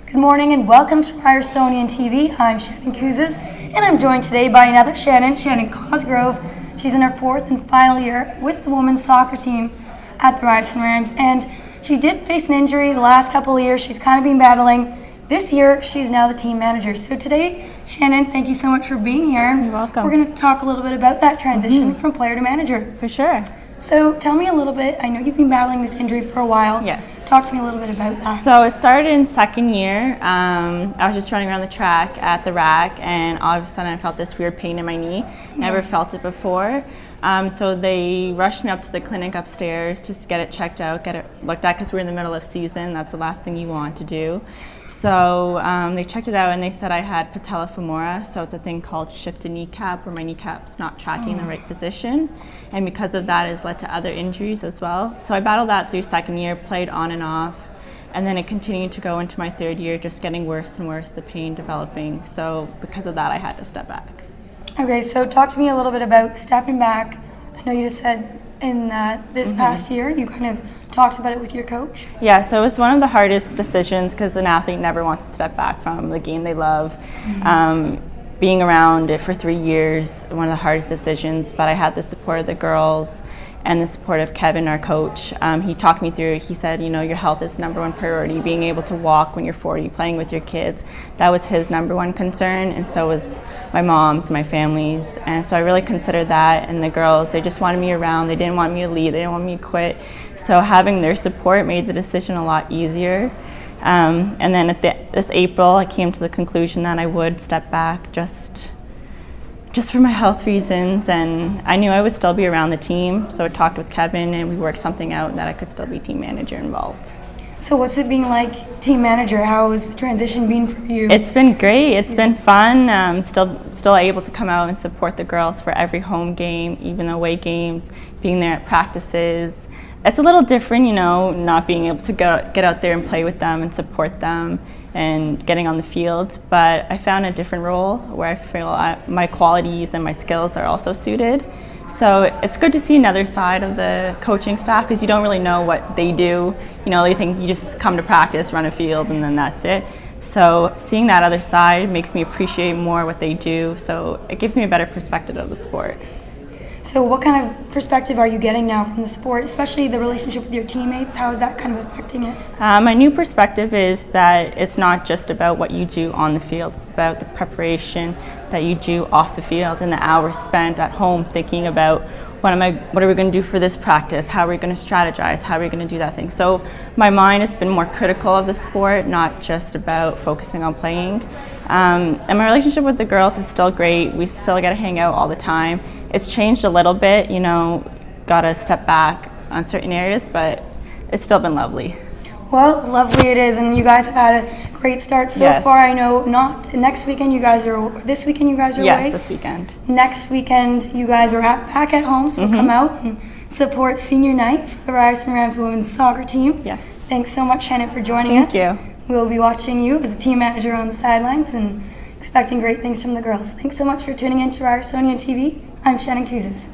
Good morning and welcome to Ryerstonian TV. I'm Shannon Cosgrove and I'm joined today by another Shannon Cosgrove. She's in her fourth and final year with the women's soccer team at the Ryerson Rams, and she did face an injury the last couple of years. She's kind of been battling. This year, she's now the team manager. So today, Shannon, thank you so much for being here. You're welcome. We're going to talk a little bit about that transition from player to manager. For sure. So tell me a little bit. I know you've been battling this injury for a while. Yes. Talk to me a little bit about that. So it started in second year. I was just running around the track at the rack, and all of a sudden I felt this weird pain in my knee. Never felt it before. So they rushed me up to the clinic upstairs just to get it checked out, get it looked at, because we're in the middle of season. That's the last thing you want to do. So they checked it out and they said I had patellofemoral, so it's a thing called shifted kneecap, where my kneecap's not tracking the right position, and because of that, it's led to other injuries as well. So I battled that through second year, played on and off, and then it continued to go into my third year, just getting worse and worse, the pain developing. So because of that, I had to step back. Okay, so talk to me a little bit about stepping back. I know you just said in this past year, you kind of talked about it with your coach. Yeah, so it was one of the hardest decisions because an athlete never wants to step back from the game they love. Being around it for 3 years, one of the hardest decisions, but I had the support of the girls and the support of Kevin, our coach. He talked me through it. He said, you know, your health is #1 priority. Being able to walk when you're 40, playing with your kids, that was his #1 concern, and so was my mom's, my family's. And so I really considered that, and the girls, they just wanted me around. They didn't want me to leave. They didn't want me to quit. So having their support made the decision a lot easier. And then this April, I came to the conclusion that I would step back just for my health reasons, and I knew I would still be around the team, so I talked with Kevin and we worked something out that I could still be team manager involved. So what's it being like team manager? How has the transition been for you? It's been great. It's been fun. Still able to come out and support the girls for every home game, even away games, being there at practices. It's a little different, you know, not being able to get out there and play with them and support them and getting on the field, but I found a different role where I feel my qualities and my skills are also suited. So it's good to see another side of the coaching staff, because you don't really know what they do. You know, they think you just come to practice, run a field, and then that's it. So seeing that other side makes me appreciate more what they do, so it gives me a better perspective of the sport. So what kind of perspective are you getting now from the sport, especially the relationship with your teammates? How is that kind of affecting it? My new perspective is that it's not just about what you do on the field. It's about the preparation that you do off the field and the hours spent at home thinking about what are we going to do for this practice? How are we going to strategize? How are we going to do that thing? So my mind has been more critical of the sport, not just about focusing on playing. And my relationship with the girls is still great. We still get to hang out all the time. It's changed a little bit, you know, got to step back on certain areas, but it's still been lovely. Well, lovely it is, and you guys have had a great start so far. I know next weekend you guys are, this weekend you guys are away? Yes, this weekend. Next weekend you guys are back at home, so come out and support senior night for the Ryerson Rams women's soccer team. Yes. Thanks so much, Shannon, for joining us. Thank you. We'll be watching you as a team manager on the sidelines and expecting great things from the girls. Thanks so much for tuning in to Ryerstonian TV. I'm Shannon Cosgrove.